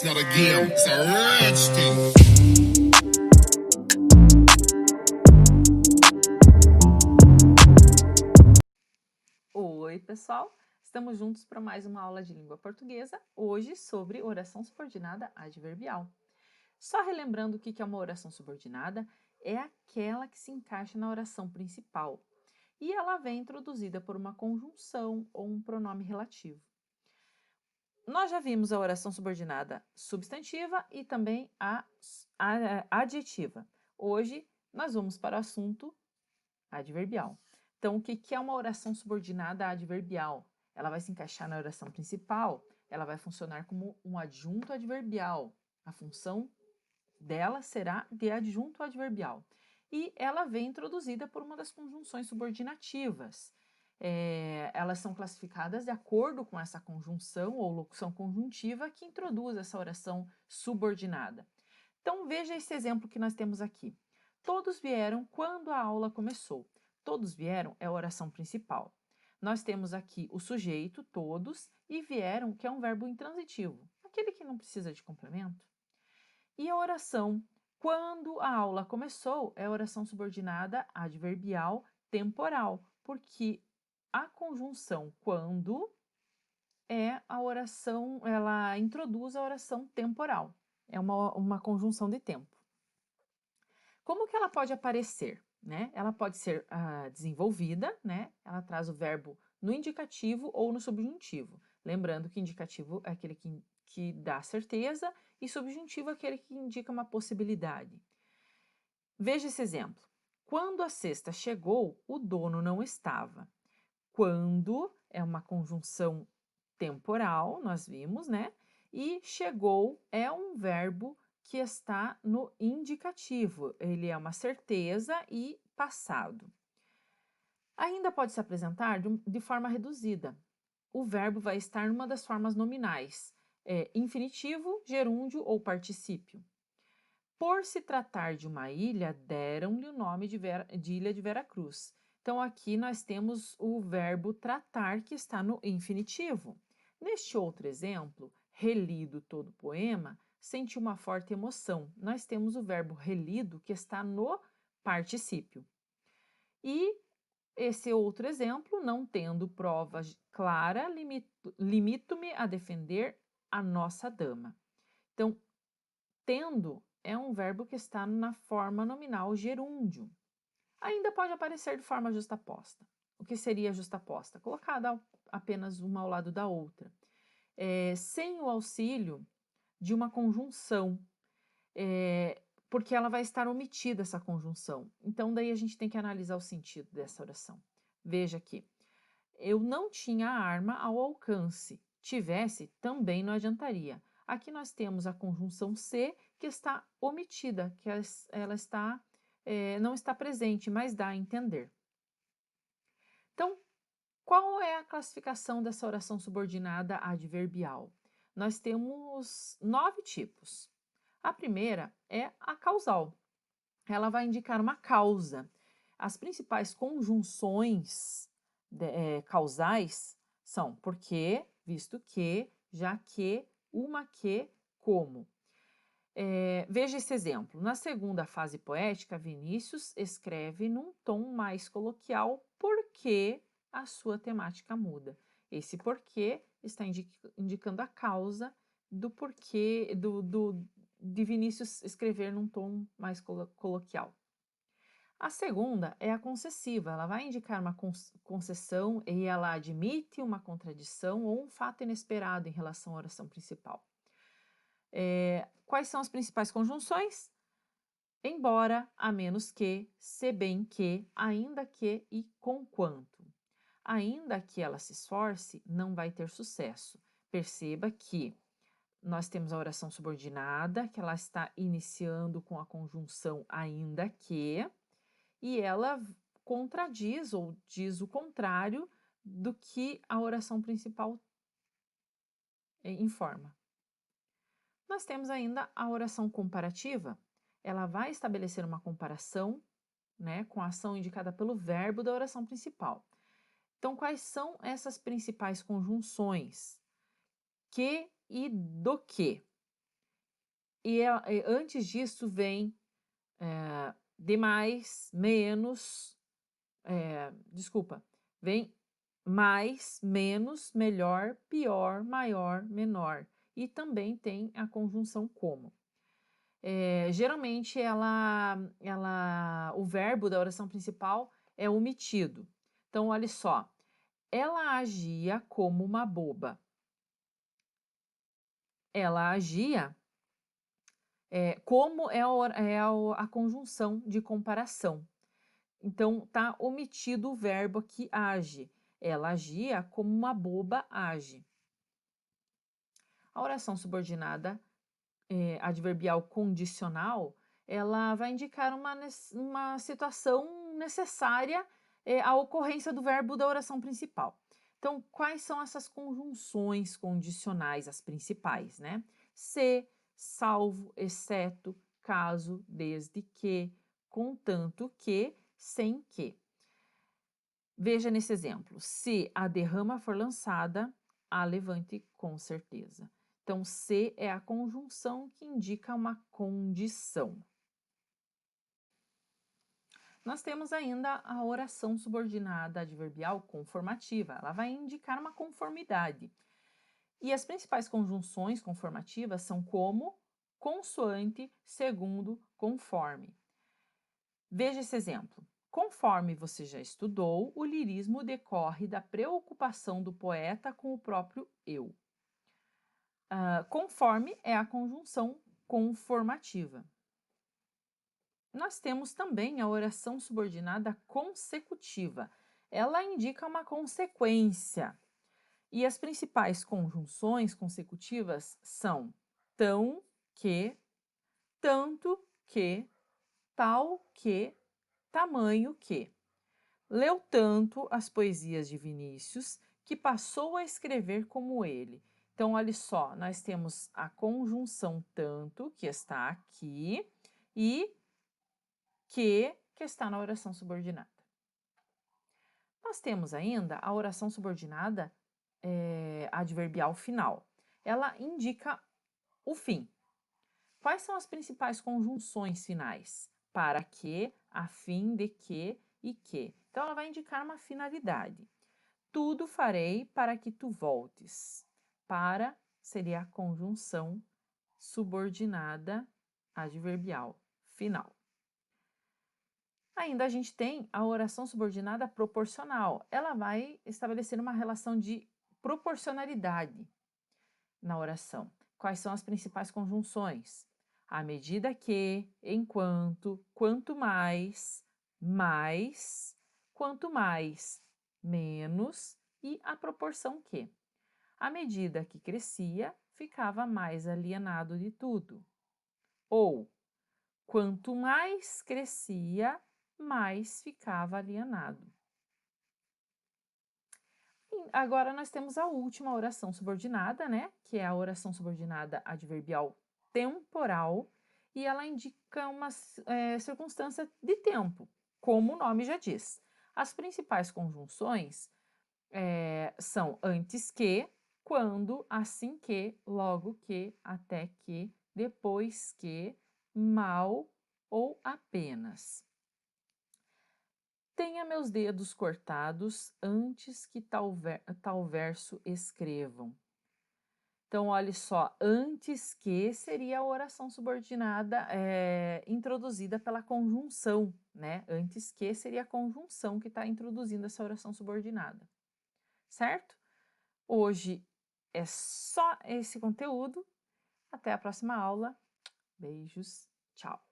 It's not a game, it's a rich thing. Oi, pessoal! Estamos juntos para mais uma aula de língua portuguesa, hoje sobre oração subordinada adverbial. Só relembrando o que é uma oração subordinada, é aquela que se encaixa na oração principal e ela vem introduzida por uma conjunção ou um pronome relativo. Nós já vimos a oração subordinada substantiva e também a adjetiva. Hoje nós vamos para o assunto adverbial. Então, o que é uma oração subordinada adverbial? Ela vai se encaixar na oração principal, ela vai funcionar como um adjunto adverbial. A função dela será de adjunto adverbial. E ela vem introduzida por uma das conjunções subordinativas. Elas são classificadas de acordo com essa conjunção ou locução conjuntiva que introduz essa oração subordinada. Então, veja esse exemplo que nós temos aqui. Todos vieram quando a aula começou. Todos vieram é a oração principal. Nós temos aqui o sujeito, todos, e vieram, que é um verbo intransitivo, aquele que não precisa de complemento. E a oração quando a aula começou é a oração subordinada adverbial temporal, porque a conjunção quando é a oração, ela introduz a oração temporal. É uma conjunção de tempo. Como que ela pode aparecer? Né? Ela pode ser desenvolvida, né? Ela traz o verbo no indicativo ou no subjuntivo. Lembrando que indicativo é aquele que dá certeza e subjuntivo é aquele que indica uma possibilidade. Veja esse exemplo. Quando a cesta chegou, o dono não estava. Quando é uma conjunção temporal, nós vimos, né? E chegou é um verbo que está no indicativo. Ele é uma certeza e passado. Ainda pode se apresentar de forma reduzida. O verbo vai estar numa das formas nominais, infinitivo, gerúndio ou particípio. Por se tratar de uma ilha, deram-lhe o nome de Ilha de Veracruz. Então, aqui nós temos o verbo tratar, que está no infinitivo. Neste outro exemplo, relido todo o poema, senti uma forte emoção. Nós temos o verbo relido, que está no particípio. E esse outro exemplo, não tendo prova clara, limito-me a defender a nossa dama. Então, tendo é um verbo que está na forma nominal gerúndio. Ainda pode aparecer de forma justaposta. O que seria justaposta? Colocada apenas uma ao lado da outra. Sem o auxílio de uma conjunção, porque ela vai estar omitida essa conjunção. Então, daí a gente tem que analisar o sentido dessa oração. Veja aqui. Eu não tinha a arma ao alcance. Tivesse, também não adiantaria. Aqui nós temos a conjunção se, que está omitida, que ela está, não está presente, mas dá a entender. Então, qual é a classificação dessa oração subordinada adverbial? Nós temos 9 tipos. A primeira é a causal. Ela vai indicar uma causa. As principais conjunções causais são porque, visto que, já que, uma que, como. Veja esse exemplo. Na segunda fase poética, Vinícius escreve num tom mais coloquial porque a sua temática muda. Esse porquê está indicando a causa do porquê de Vinícius escrever num tom mais coloquial. A segunda é a concessiva, ela vai indicar uma concessão e ela admite uma contradição ou um fato inesperado em relação à oração principal. Quais são as principais conjunções? Embora, a menos que, se bem que, ainda que e conquanto. Ainda que ela se esforce, não vai ter sucesso. Perceba que nós temos a oração subordinada, que ela está iniciando com a conjunção ainda que, e ela contradiz ou diz o contrário do que a oração principal informa. Nós temos ainda a oração comparativa. Ela vai estabelecer uma comparação, né, com a ação indicada pelo verbo da oração principal. Então, quais são essas principais conjunções? Que e do que. antes disso vem demais, menos, vem mais, menos, melhor, pior, maior, menor. E também tem a conjunção como. Geralmente o verbo da oração principal é omitido. Então, olha só. Ela agia como uma boba. Ela agia como a conjunção de comparação. Então, está omitido o verbo que age. Ela agia como uma boba age. A oração subordinada adverbial condicional, ela vai indicar uma situação necessária à ocorrência do verbo da oração principal. Então, quais são essas conjunções condicionais, as principais, né? Se, salvo, exceto, caso, desde que, contanto que, sem que. Veja nesse exemplo. Se a derrama for lançada, há levante com certeza. Então, se é a conjunção que indica uma condição. Nós temos ainda a oração subordinada adverbial conformativa. Ela vai indicar uma conformidade. E as principais conjunções conformativas são como, consoante, segundo, conforme. Veja esse exemplo. Conforme você já estudou, o lirismo decorre da preocupação do poeta com o próprio eu. Conforme é a conjunção conformativa. Nós temos também a oração subordinada consecutiva. Ela indica uma consequência. E as principais conjunções consecutivas são tão que, tanto que, tal que, tamanho que. Leu tanto as poesias de Vinícius que passou a escrever como ele. Então, olha só, nós temos a conjunção tanto, que está aqui, e que está na oração subordinada. Nós temos ainda a oração subordinada adverbial final. Ela indica o fim. Quais são as principais conjunções finais? Para que, a fim de que e que. Então, ela vai indicar uma finalidade. Tudo farei para que tu voltes. Para seria a conjunção subordinada adverbial final. Ainda a gente tem a oração subordinada proporcional. Ela vai estabelecer uma relação de proporcionalidade na oração. Quais são as principais conjunções? À medida que, enquanto, quanto mais, mais, quanto mais, menos e a proporção que. À medida que crescia, ficava mais alienado de tudo. Ou, quanto mais crescia, mais ficava alienado. E agora nós temos a última oração subordinada, né? Que é a oração subordinada adverbial temporal, e ela indica uma circunstância de tempo, como o nome já diz. As principais conjunções são antes que, quando, assim que, logo que, até que, depois que, mal ou apenas. Tenha meus dedos cortados antes que tal verso escrevam. Então, olhe só, antes que seria a oração subordinada introduzida pela conjunção, né? Antes que seria a conjunção que está introduzindo essa oração subordinada, certo? Hoje é só esse conteúdo. Até a próxima aula. Beijos, tchau!